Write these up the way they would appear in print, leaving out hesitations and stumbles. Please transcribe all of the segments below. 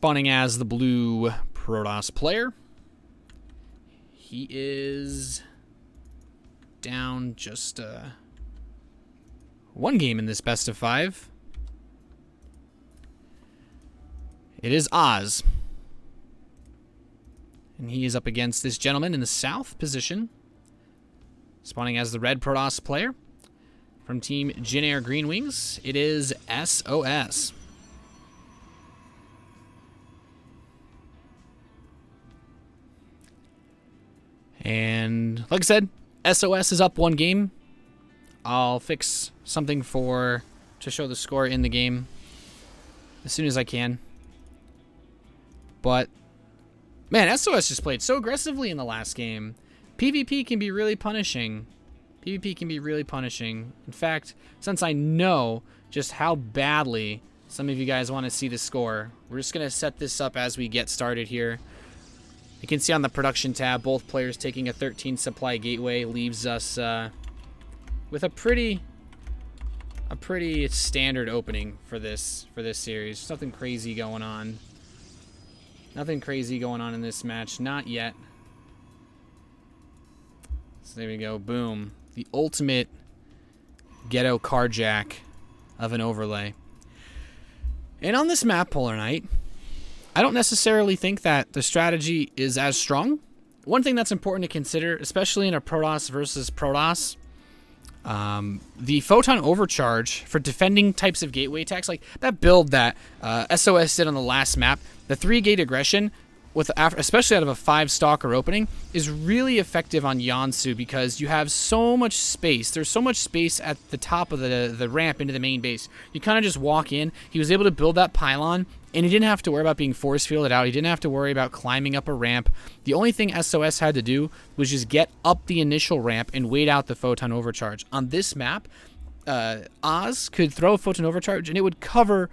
Spawning as the blue Protoss player. He is down just one game in this best of 5. It is Oz. And he is up against this gentleman in the south position. Spawning as the red Protoss player. From Team Jin Air Green Wings, it is sOs. And like I said, sOs is up one game. I'll fix something to show the score in the game as soon as I can. But man, sOs just played so aggressively in the last game. PvP can be really punishing. PvP can be really punishing. In fact, since I know just how badly some of you guys want to see the score, we're just going to set this up as we get started here. You can see on the production tab, both players taking a 13 supply gateway leaves us with a pretty standard opening for this series. Nothing crazy going on. Nothing crazy going on in this match. Not yet. So there we go. Boom. The ultimate ghetto carjack of an overlay. And on this map, Polar Knight, I don't necessarily think that the strategy is as strong. One thing that's important to consider, especially in a Protoss versus Protoss, the photon overcharge for defending types of gateway attacks, like that build that sOs did on the last map, the 3-gate aggression, especially out of a 5-stalker opening, is really effective on Yonsu because you have so much space. There's so much space at the top of the ramp into the main base. You kind of just walk in. He was able to build that pylon, and he didn't have to worry about being force fielded out. He didn't have to worry about climbing up a ramp. The only thing sOs had to do was just get up the initial ramp and wait out the photon overcharge. On this map, Oz could throw a photon overcharge, and it would cover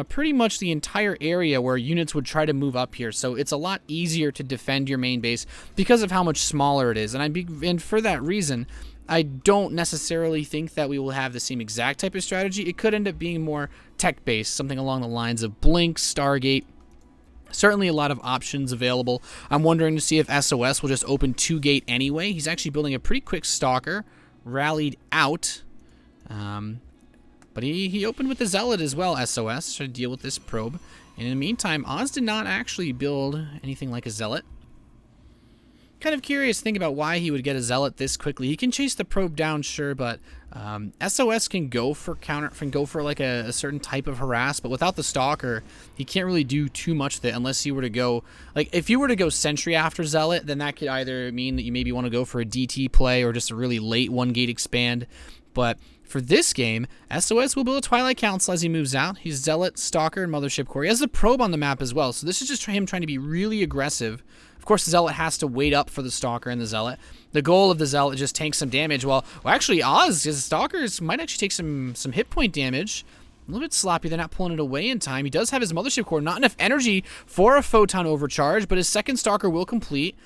pretty much the entire area where units would try to move up here. So it's a lot easier to defend your main base because of how much smaller it is. And for that reason, I don't necessarily think that we will have the same exact type of strategy. It could end up being more tech-based, something along the lines of Blink, Stargate. Certainly a lot of options available. I'm wondering to see if sOs will just open 2-gate anyway. He's actually building a pretty quick stalker, rallied out. But he opened with the Zealot as well, sOs, to deal with this probe. And in the meantime, Oz did not actually build anything like a Zealot. Kind of curious to think about why he would get a Zealot this quickly. He can chase the probe down, sure, but sOs can go for like a certain type of harass, but without the Stalker, he can't really do too much with it unless he were to go, like if you were to go Sentry after Zealot, then that could either mean that you maybe want to go for a DT play or just a really late 1-gate expand. But for this game, sOs will build a Twilight Council as he moves out. He's Zealot, Stalker, and Mothership Core. He has the probe on the map as well, so this is just him trying to be really aggressive. Of course, the Zealot has to wait up for the Stalker and the Zealot. The goal of the Zealot is just tank some damage. Well, actually, Oz, his Stalkers might actually take some hit point damage. A little bit sloppy. They're not pulling it away in time. He does have his Mothership Core. Not enough energy for a Photon Overcharge, but his second Stalker will complete.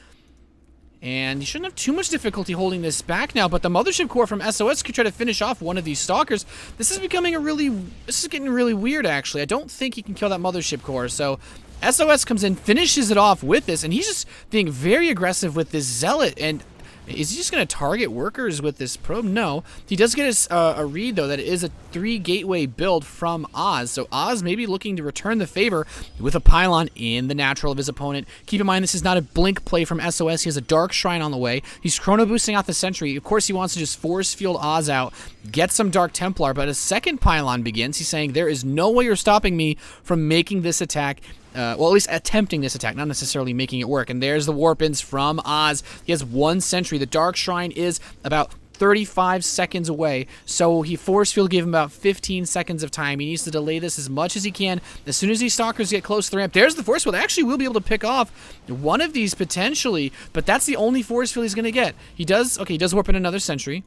And you shouldn't have too much difficulty holding this back now, but the Mothership Core from sOs could try to finish off one of these Stalkers. This is getting really weird, actually. I don't think he can kill that Mothership Core, so sOs comes in, finishes it off with this, and he's just being very aggressive with this Zealot. And is he just going to target workers with this probe? No. He does get a read, though, that it is a 3-gateway build from Oz. So Oz may be looking to return the favor with a pylon in the natural of his opponent. Keep in mind, this is not a Blink play from sOs. He has a Dark Shrine on the way. He's chrono boosting out the Sentry. Of course, he wants to just force field Oz out, get some Dark Templar, but a second pylon begins. He's saying, there is no way you're stopping me from making this attack. Well, at least attempting this attack, not necessarily making it work. And there's the Warp-ins from Oz. He has 1 Sentry. The Dark Shrine is about 35 seconds away, so he force field gave him about 15 seconds of time. He needs to delay this as much as he can. As soon as these Stalkers get close to the ramp, there's the force field. Actually, will be able to pick off one of these potentially, but that's the only force field he's going to get. He does warp in another Sentry.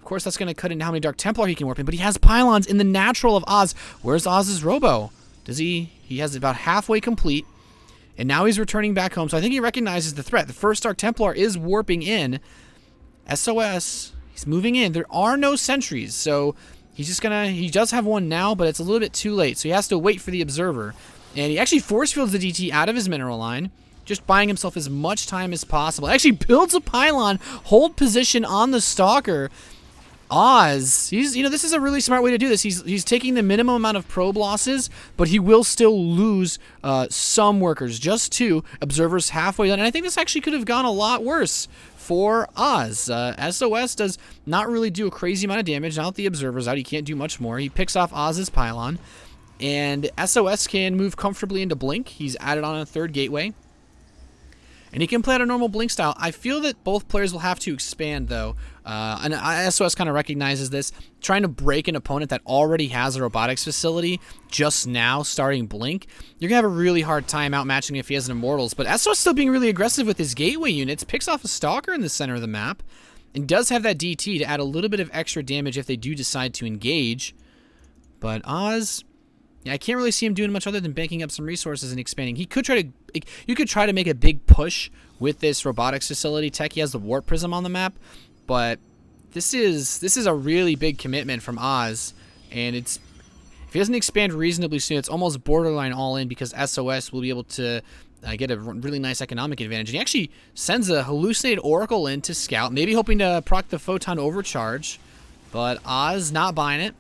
Of course, that's going to cut into how many Dark Templar he can warp in, but he has pylons in the natural of Oz. Where's Oz's Robo? Does he has it about halfway complete, and now he's returning back home, so I think he recognizes the threat. The first Dark Templar is warping in. sOs, he's moving in. There are no sentries, so he's just he does have one now, but it's a little bit too late, so he has to wait for the Observer. And he actually force fields the DT out of his mineral line, just buying himself as much time as possible. Actually builds a pylon, hold position on the Stalker. Oz, this is a really smart way to do this. He's taking the minimum amount of probe losses, but he will still lose some workers, just 2 observers halfway done. And I think this actually could have gone a lot worse for Oz. SOS does not really do a crazy amount of damage. Now that the observer's out, he can't do much more. He picks off Oz's pylon, and SOS can move comfortably into Blink. He's added on a 3rd gateway. And he can play at a normal Blink style. I feel that both players will have to expand, though. And SOS kind of recognizes this. Trying to break an opponent that already has a robotics facility just now starting Blink, you're going to have a really hard time outmatching if he has an Immortals. But SOS still being really aggressive with his gateway units. Picks off a Stalker in the center of the map. And does have that DT to add a little bit of extra damage if they do decide to engage. But Oz... yeah, I can't really see him doing much other than banking up some resources and expanding. You could try to make a big push with this robotics facility tech. He has the warp prism on the map, but this is a really big commitment from Oz, and if he doesn't expand reasonably soon, it's almost borderline all in because SOS will be able to get a really nice economic advantage. And he actually sends a hallucinated Oracle in to scout, maybe hoping to proc the Photon Overcharge, but Oz not buying it.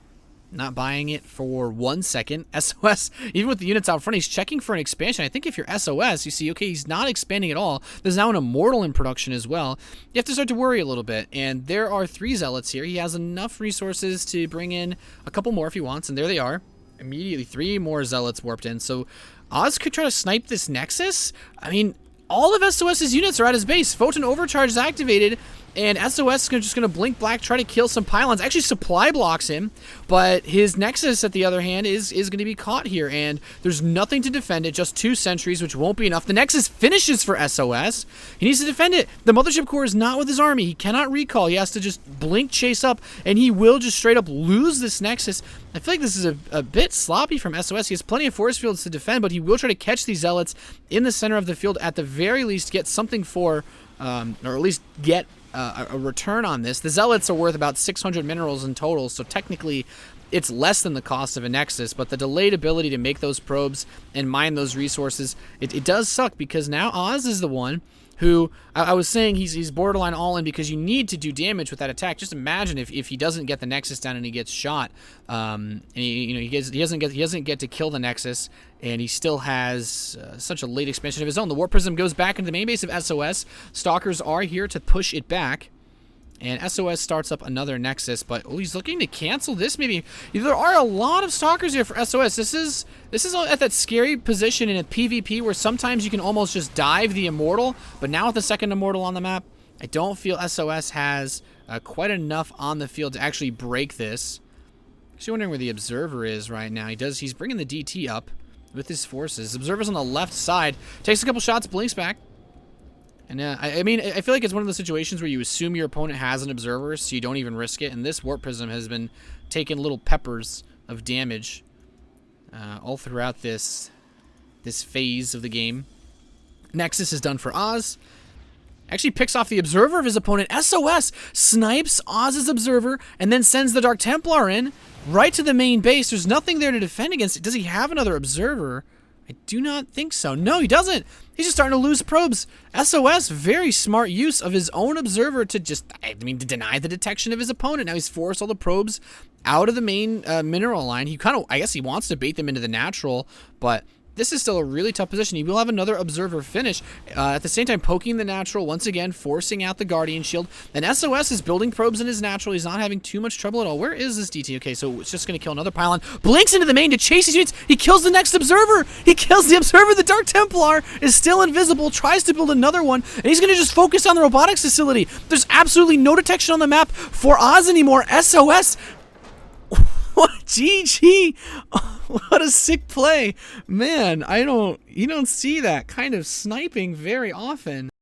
Not buying it for 1 second. SOS, even with the units out front, he's checking for an expansion. I think if you're SOS, you see, okay, he's not expanding at all. There's now an Immortal in production as well. You have to start to worry a little bit. And there are 3 Zealots here. He has enough resources to bring in a couple more if he wants. And there they are. Immediately, 3 more Zealots warped in. So Oz could try to snipe this Nexus. I mean, all of SOS's units are at his base. Photon Overcharge is activated, and SOS is just going to blink black, try to kill some pylons. Actually, supply blocks him, but his Nexus, at the other hand, is going to be caught here, and there's nothing to defend it, just 2 sentries, which won't be enough. The Nexus finishes for SOS. He needs to defend it. The Mothership Core is not with his army. He cannot recall. He has to just blink, chase up, and he will just straight up lose this Nexus. I feel like this is a bit sloppy from SOS. He has plenty of force fields to defend, but he will try to catch these Zealots in the center of the field, at the very least get something for, or at least get a return on this. The Zealots are worth about 600 minerals in total, so technically it's less than the cost of a Nexus, but the delayed ability to make those probes and mine those resources, it does suck, because now Oz is the one who, I was saying he's borderline all-in because you need to do damage with that attack. Just imagine if he doesn't get the Nexus down and he gets shot, and he doesn't get to kill the Nexus, and he still has such a late expansion of his own. The Warp Prism goes back into the main base of SOS. Stalkers are here to push it back. And SOS starts up another Nexus, but he's looking to cancel this maybe. There are a lot of Stalkers here for SOS. This is at that scary position in a PvP where sometimes you can almost just dive the Immortal, but now with the second Immortal on the map, I don't feel SOS has quite enough on the field to actually break this. Actually wondering where the Observer is right now. He's bringing the DT up with his forces. Observer's on the left side. Takes a couple shots, blinks back. And I mean, I feel like it's one of those situations where you assume your opponent has an Observer, so you don't even risk it. And this Warp Prism has been taking little peppers of damage all throughout this phase of the game. Nexus is done for Oz. Actually picks off the Observer of his opponent. SOS snipes Oz's Observer and then sends the Dark Templar in right to the main base. There's nothing there to defend against. Does he have another Observer? I do not think so. No, he doesn't. He's just starting to lose probes. SOS, very smart use of his own Observer to to deny the detection of his opponent. Now he's forced all the probes out of the main mineral line. I guess he wants to bait them into the natural, but this is still a really tough position. He will have another Observer finish. At the same time, poking the natural, once again, forcing out the Guardian Shield. And SOS is building probes in his natural. He's not having too much trouble at all. Where is this DT? Okay, so it's just going to kill another pylon. Blinks into the main to chase his units. He kills the next Observer. He kills the Observer. The Dark Templar is still invisible, tries to build another one, and he's going to just focus on the robotics facility. There's absolutely no detection on the map for Oz anymore. SOS... what? GG. What a sick play. Man, you don't see that kind of sniping very often.